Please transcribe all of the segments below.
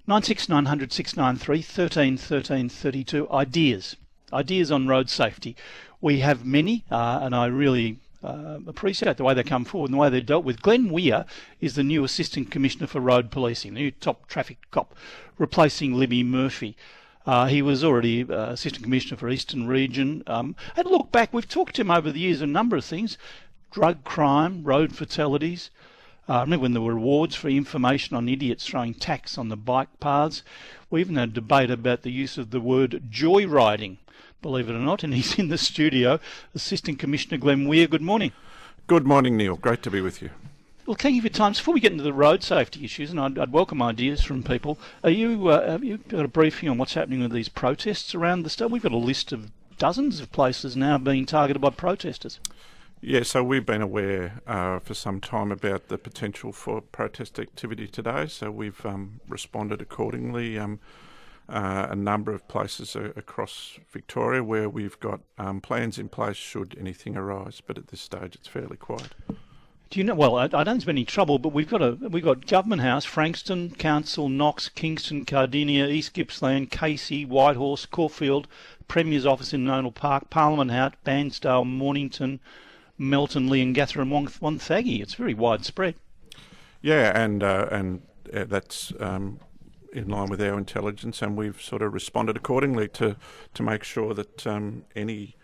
96900 693 13 13 32. Ideas on road safety. We have many, and I really appreciate the way they come forward and the way they're dealt with. Glenn Weir is the new Assistant Commissioner for Road Policing, the new top traffic cop, replacing Libby Murphy. He was already Assistant Commissioner for Eastern Region. And look back, we've talked to him over the years a number of things: drug crime, road fatalities. I remember when there were rewards for information on idiots throwing tax on the bike paths. We even had a debate about the use of the word joyriding, believe it or not, and he's in the studio. Assistant Commissioner Glenn Weir, good morning. Good morning, Neil. Great to be with you. Well, thank you for your time. Before we get into the road safety issues, and I'd welcome ideas from people, have you got a briefing on what's happening with these protests around the state? We've got a list of dozens of places now being targeted by protesters. Yeah, so we've been aware for some time about the potential for protest activity today, so we've responded accordingly. A number of places across Victoria where we've got plans in place should anything arise, but at this stage it's fairly quiet. Do you know? Well, I don't think there's been any trouble, but we've got Government House, Frankston, Council, Knox, Kingston, Cardinia, East Gippsland, Casey, Whitehorse, Caulfield, Premier's Office in Nonal Park, Parliament House, Bairnsdale, Mornington, Melton, Leongatha and Wonthaggi. It's very widespread. Yeah, and that's in line with our intelligence, and we've sort of responded accordingly to make sure that any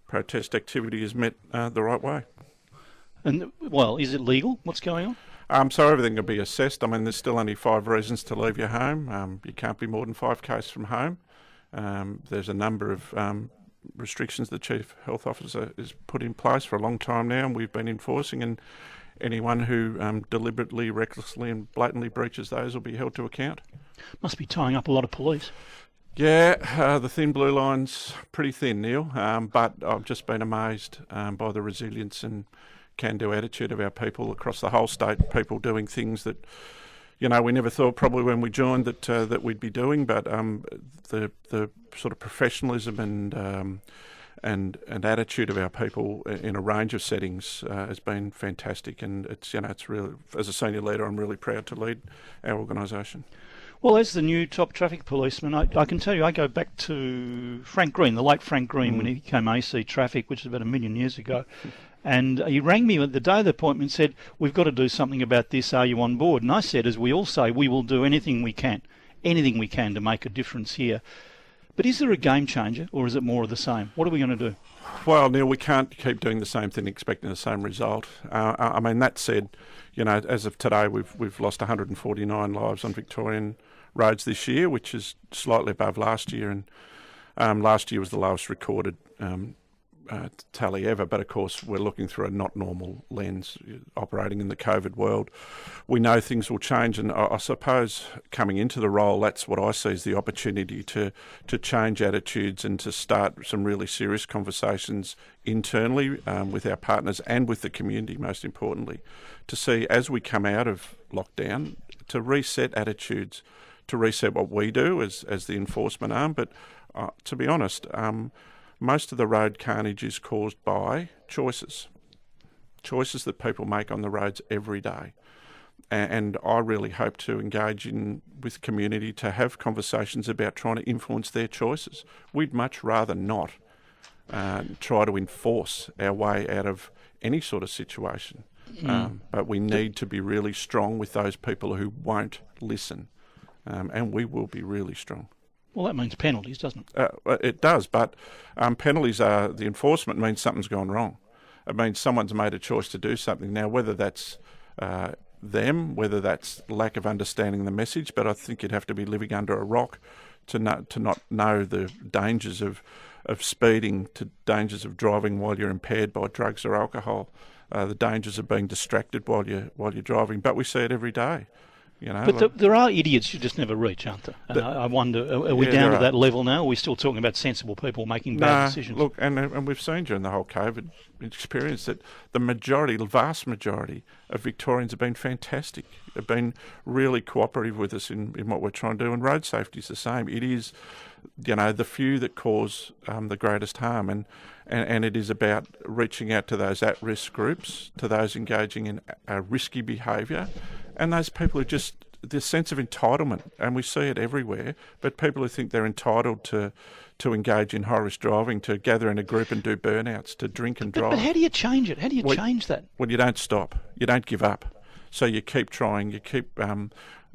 protest activity is met the right way. And, well, is it legal? What's going on? So everything will be assessed. I mean, there's still only 5 reasons to leave your home. You can't be more than 5 k's from home. There's a number of restrictions the Chief Health Officer has put in place for a long time now, and we've been enforcing, and anyone who deliberately, recklessly and blatantly breaches those will be held to account. Must be tying up a lot of police. Yeah, the thin blue line's pretty thin, Neil, but I've just been amazed by the resilience and can-do attitude of our people across the whole state, people doing things that, you know, we never thought probably when we joined that we'd be doing, but the sort of professionalism and attitude of our people in a range of settings has been fantastic, and it's really, as a senior leader, I'm really proud to lead our organisation. Well, as the new top traffic policeman, I can tell you I go back to Frank Green, the late Frank Green, when he became AC Traffic, which is about 1 million years ago. And he rang me the day of the appointment and said, we've got to do something about this, are you on board? And I said, as we all say, we will do anything we can to make a difference here. But is there a game changer, or is it more of the same? What are we going to do? Well, Neil, we can't keep doing the same thing expecting the same result. I mean, that said, you know, as of today, we've lost 149 lives on Victorian roads this year, which is slightly above last year, and last year was the lowest recorded tally ever, but of course we're looking through a not normal lens operating in the COVID world. We know things will change, and I suppose coming into the role, that's what I see as the opportunity to change attitudes and to start some really serious conversations internally with our partners and with the community, most importantly, to see as we come out of lockdown, to reset attitudes, to reset what we do as the enforcement arm. But to be honest, most of the road carnage is caused by choices that people make on the roads every day. And I really hope to engage with community to have conversations about trying to influence their choices. We'd much rather not try to enforce our way out of any sort of situation. But we need to be really strong with those people who won't listen. And we will be really strong. Well, that means penalties, doesn't it? It does, but penalties are, the enforcement means something's gone wrong. It means someone's made a choice to do something. Now, whether that's them, whether that's lack of understanding the message, but I think you'd have to be living under a rock to not know the dangers of speeding, to dangers of driving while you're impaired by drugs or alcohol, the dangers of being distracted while you're driving. But we see it every day. You know, but there are idiots you just never reach, aren't there? And I wonder, are we down to that level now? Or are we still talking about sensible people making bad decisions? Look, and we've seen during the whole COVID experience that the vast majority of Victorians have been fantastic. They've been really cooperative with us in what we're trying to do, and road safety is the same. It is, you know, the few that cause the greatest harm, and it is about reaching out to those at-risk groups, to those engaging in risky behaviour, and those people who just this sense of entitlement, and we see it everywhere. But people who think they're entitled to engage in high-risk driving, to gather in a group and do burnouts, to drink and drive. But how do you change it? How do you change that? Well, you don't stop. You don't give up. So you keep trying. You keep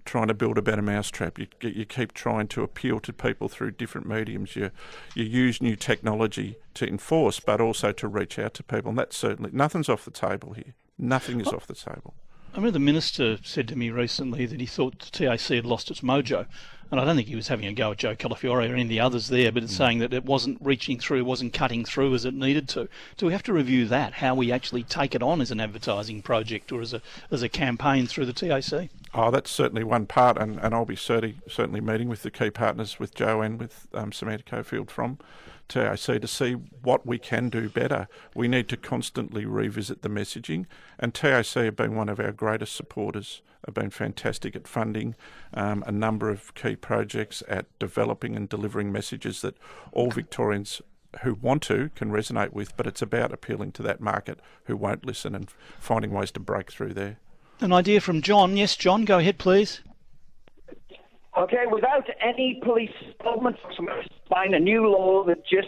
trying to build a better mousetrap. You keep trying to appeal to people through different mediums. You use new technology to enforce, but also to reach out to people. And that's certainly, nothing's off the table here. Nothing is off the table. I remember the Minister said to me recently that he thought the TAC had lost its mojo. And I don't think he was having a go at Joe Calafiore or any of the others there, but it's saying that it wasn't reaching through, wasn't cutting through as it needed to. Do we have to review that, how we actually take it on as an advertising project or as a campaign through the TAC? Oh, that's certainly one part, and I'll be certainly meeting with the key partners, with Joe and with Samantha Cofield from TAC, to see what we can do better. We need to constantly revisit the messaging, and TAC have been one of our greatest supporters, have been fantastic at funding a number of key projects, at developing and delivering messages that all Victorians who want to can resonate with, but it's about appealing to that market who won't listen and finding ways to break through there. An idea from John. Yes, John, go ahead, please. Okay, without any police involvement, find a new law that just...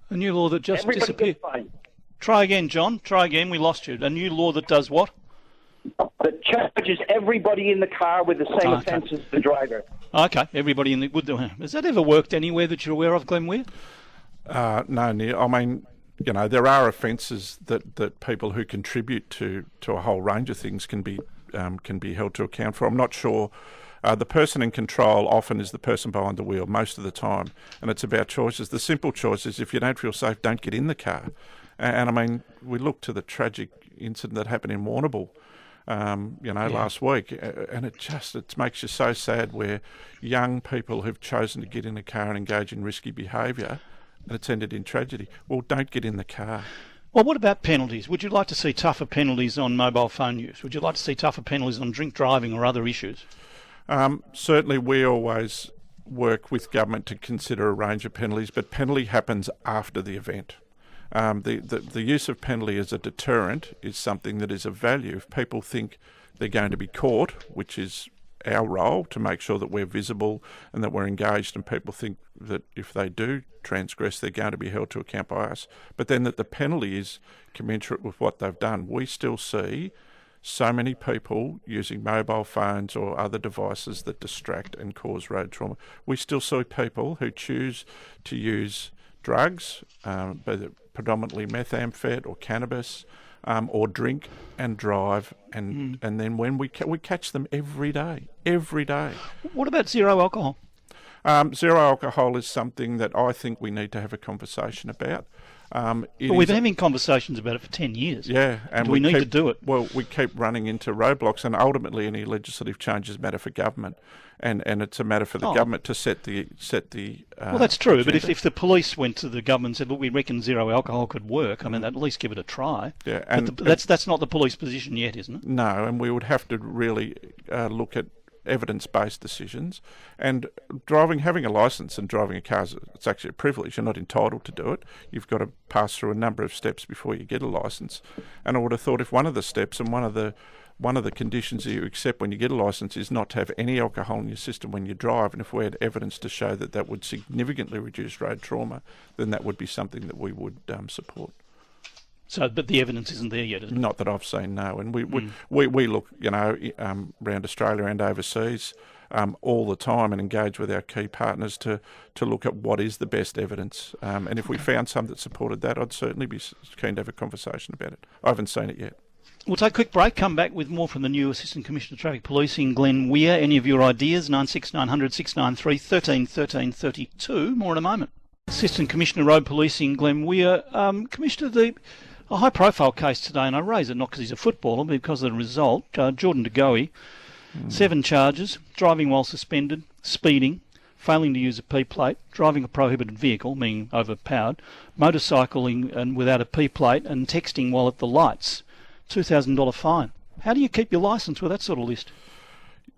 A new law that just disappeared. Try again, John. Try again. We lost you. A new law that does what? That charges everybody in the car with the same offence as the driver. Okay, everybody in the... Has that ever worked anywhere that you're aware of, Glenn Weir? No, Neil. I mean, you know, there are offences that people who contribute to a whole range of things can be held to account for. I'm not sure. The person in control often is the person behind the wheel most of the time, and it's about choices. The simple choice is, if you don't feel safe, don't get in the car. And I mean, we look to the tragic incident that happened in Warrnambool, last week, and it makes you so sad, where young people have chosen to get in a car and engage in risky behaviour, and it's ended in tragedy. Well, don't get in the car. Well, what about penalties? Would you like to see tougher penalties on mobile phone use? Would you like to see tougher penalties on drink driving or other issues? Certainly, we always work with government to consider a range of penalties, but penalty happens after the event. The use of penalty as a deterrent is something that is of value. If people think they're going to be caught, which is our role to make sure that we're visible and that we're engaged, and people think that if they do transgress, they're going to be held to account by us, but then that the penalty is commensurate with what they've done. We still see so many people using mobile phones or other devices that distract and cause road trauma. We still see people who choose to use drugs, predominantly methamphetamine or cannabis, or drink and drive, and then when we catch them every day. What about zero alcohol? Zero alcohol is something that I think we need to have a conversation about. But we've been having conversations about it for 10 years. Yeah. And do we need to do it? Well, we keep running into roadblocks, and ultimately any legislative change is a matter for government. And it's a matter for the government to set the well, that's true, agenda. but if the police went to the government and said, look, we reckon zero alcohol could work, I mean, at least give it a try. Yeah, but that's not the police position yet, isn't it? No, and we would have to really look at evidence-based decisions. And having a licence and driving a car, it's actually a privilege. You're not entitled to do it. You've got to pass through a number of steps before you get a licence. And I would have thought if one of the steps and one of the conditions that you accept when you get a licence is not to have any alcohol in your system when you drive, and if we had evidence to show that would significantly reduce road trauma, then that would be something that we would support. So, but the evidence isn't there yet, is it? Not that I've seen, no. And we look, around Australia and overseas all the time, and engage with our key partners to look at what is the best evidence. And if we found some that supported that, I'd certainly be keen to have a conversation about it. I haven't seen it yet. We'll take a quick break, come back with more from the new Assistant Commissioner of Traffic Policing, Glenn Weir. Any of your ideas, 96900 693 13 13 32. More in a moment. Assistant Commissioner of Road Policing, Glenn Weir. Commissioner, a high-profile case today, and I raise it not because he's a footballer, but because of the result. Jordan De Goey, 7 charges: driving while suspended, speeding, failing to use a P-plate, driving a prohibited vehicle, meaning overpowered, motorcycling and without a P-plate, and texting while at the lights. $2,000 fine. How do you keep your licence with that sort of list?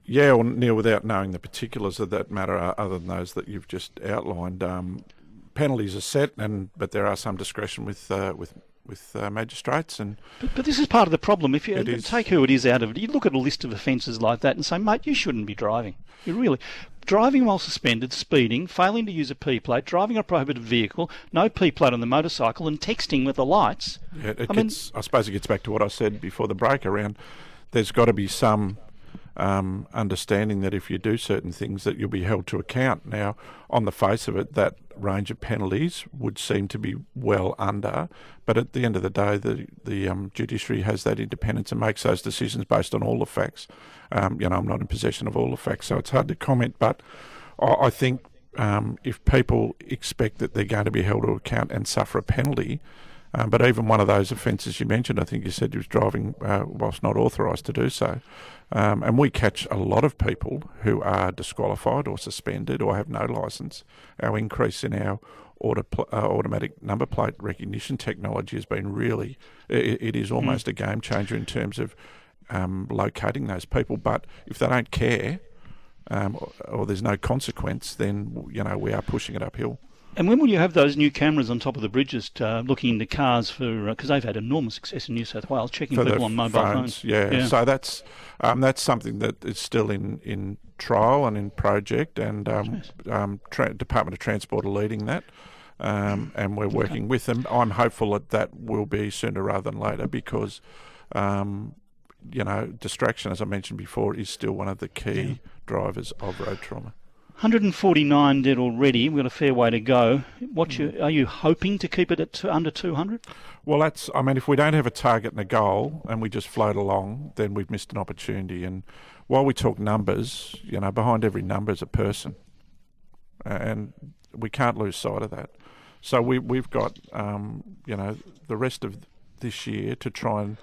Yeah, well, Neil, without knowing the particulars of that matter, other than those that you've just outlined, penalties are set, but there are some discretion with magistrates. And but this is part of the problem. If you take who it is out of it, you look at a list of offences like that and say, mate, you shouldn't be driving. You really... Driving while suspended, speeding, failing to use a P-plate, driving a prohibited vehicle, no P-plate on the motorcycle, and texting with the lights. Yeah, I suppose it gets back to what I said before the break around there's got to be some understanding that if you do certain things that you'll be held to account. Now, on the face of it, that range of penalties would seem to be well under, but at the end of the day, the judiciary has that independence and makes those decisions based on all the facts. I'm not in possession of all the facts, so it's hard to comment, but I think if people expect that they're going to be held to account and suffer a penalty, but even one of those offences you mentioned, I think you said he was driving whilst not authorised to do so. And we catch a lot of people who are disqualified or suspended or have no licence. Our increase in our automatic number plate recognition technology has been really, it is almost a game changer in terms of locating those people. But if they don't care or there's no consequence, then, we are pushing it uphill. And when will you have those new cameras on top of the bridges looking into cars for... Because they've had enormous success in New South Wales, checking for people on mobile phones. Yeah, so that's something that is still in trial and in project, and Department of Transport are leading that, and we're working with them. I'm hopeful that will be sooner rather than later because, distraction, as I mentioned before, is still one of the key drivers of road trauma. 149 dead already. We've got a fair way to go. Are you hoping to keep it at under 200? Well, if we don't have a target and a goal and we just float along, then we've missed an opportunity. And while we talk numbers, behind every number is a person. And we can't lose sight of that. So we've got, the rest of this year to try and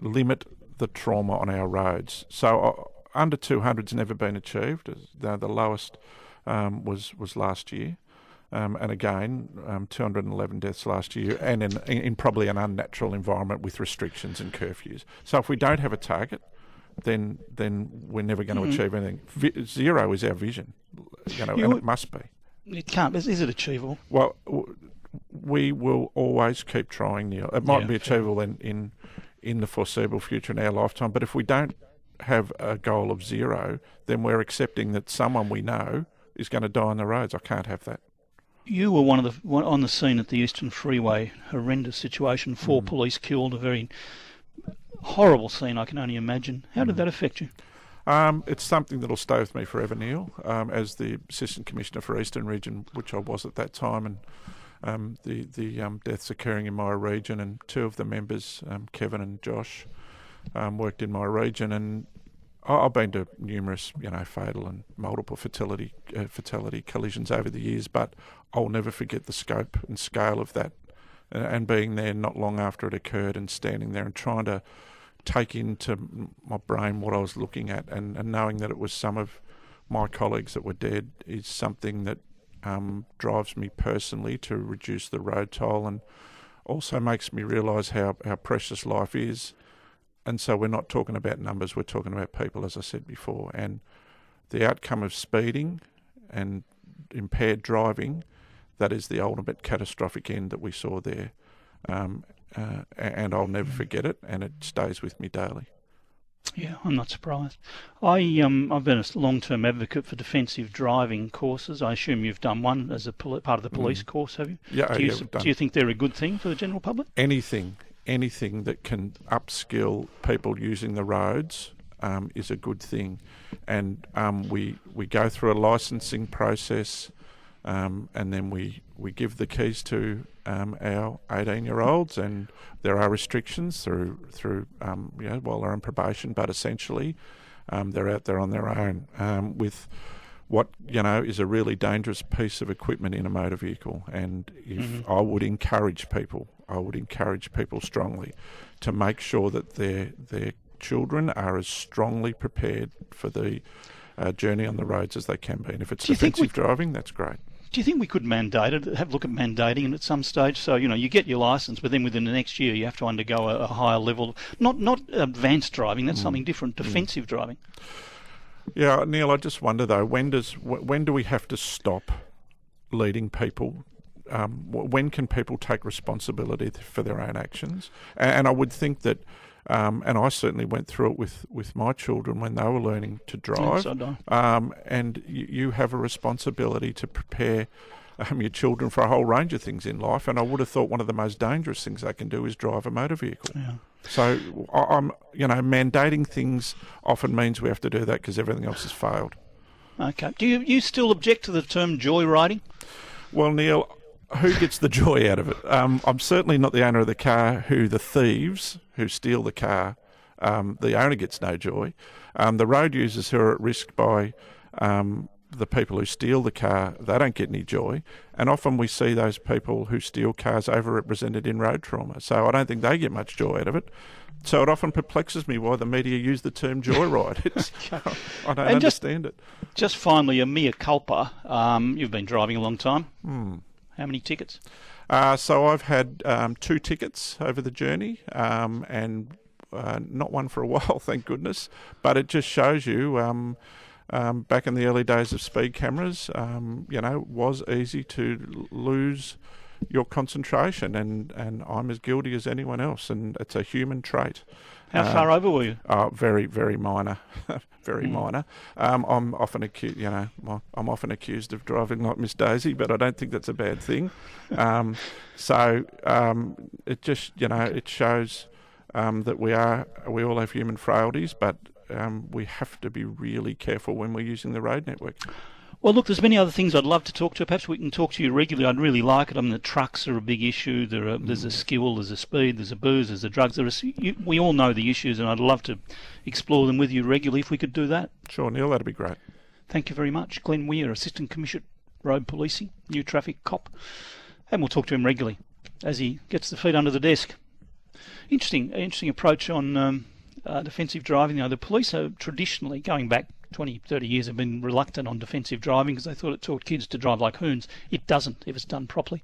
limit the trauma on our roads. So under 200's never been achieved. The lowest was last year. And again, 211 deaths last year, and in probably an unnatural environment with restrictions and curfews. So if we don't have a target, then we're never going to achieve anything. Zero is our vision, and it must be. It can't. Is it achievable? Well, we will always keep trying, Neil. It might be achievable in the foreseeable future in our lifetime, but if we don't have a goal of zero, then we're accepting that someone we know is going to die on the roads. I can't have that. You were on the scene at the Eastern Freeway, horrendous situation, 4 police killed, a very horrible scene, I can only imagine. How did that affect you? It's something that'll stay with me forever, Neil. As the Assistant Commissioner for Eastern Region, which I was at that time, and the deaths occurring in my region, and 2 of the members, Kevin and Josh, worked in my region, and I've been to numerous, fatal and multiple fatality collisions over the years, but I'll never forget the scope and scale of that, and being there not long after it occurred and standing there and trying to take into my brain what I was looking at, and knowing that it was some of my colleagues that were dead is something that drives me personally to reduce the road toll, and also makes me realise how precious life is. And so we're not talking about numbers, we're talking about people, as I said before. And the outcome of speeding and impaired driving, that is the ultimate catastrophic end that we saw there. And I'll never forget it, and it stays with me daily. Yeah, I'm not surprised. I've been a long-term advocate for defensive driving courses. I assume you've done one as a part of the police course, have you? Yeah, do you think they're a good thing for the general public? Anything that can upskill people using the roads is a good thing. And we go through a licensing process, and then we give the keys to our 18-year-olds, and there are restrictions through while they're on probation, but essentially they're out there on their own with what is a really dangerous piece of equipment in a motor vehicle. And if I would encourage people strongly to make sure that their children are as strongly prepared for the journey on the roads as they can be. And if it's defensive driving, that's great. Do you think we could mandate it, have a look at mandating it at some stage? So, you get your licence, but then within the next year you have to undergo a higher level, not advanced driving, that's something different, defensive driving. Yeah, Neil, I just wonder though, when do we have to stop leading people when can people take responsibility for their own actions? And I would think that, and I certainly went through it with my children when they were learning to drive. And you have a responsibility to prepare your children for a whole range of things in life. And I would have thought one of the most dangerous things they can do is drive a motor vehicle. Yeah. So I'm, mandating things often means we have to do that because everything else has failed. Okay. Do you still object to the term joyriding? Well, Neil, who gets the joy out of it? I'm certainly not the owner of the car the thieves who steal the car, the owner gets no joy. The road users who are at risk by the people who steal the car, they don't get any joy. And often we see those people who steal cars overrepresented in road trauma. So I don't think they get much joy out of it. So it often perplexes me why the media use the term joyride. I don't understand it. Just finally, a mea culpa. You've been driving a long time. How many tickets? So I've had 2 tickets over the journey, and not one for a while, thank goodness. But it just shows you, back in the early days of speed cameras, it was easy to lose your concentration, and I'm as guilty as anyone else, and it's a human trait. How far over were you? Very, very minor, very minor. I'm often accused, I'm often accused of driving like Miss Daisy, but I don't think that's a bad thing. It just, it shows that we all have human frailties, but we have to be really careful when we're using the road network. Well, look, there's many other things I'd love to talk to. Perhaps we can talk to you regularly. I'd really like it. I mean, the trucks are a big issue. There's a skill, there's a speed, there's a booze, there's a drugs. We all know the issues, and I'd love to explore them with you regularly if we could do that. Sure, Neil, that'd be great. Thank you very much. Glenn Weir, Assistant Commissioner Road Policing, new traffic cop. And we'll talk to him regularly as he gets the feet under the desk. Interesting approach on defensive driving. The police are traditionally, going back 20, 30 years, have been reluctant on defensive driving because they thought it taught kids to drive like hoons. It doesn't if it's done properly.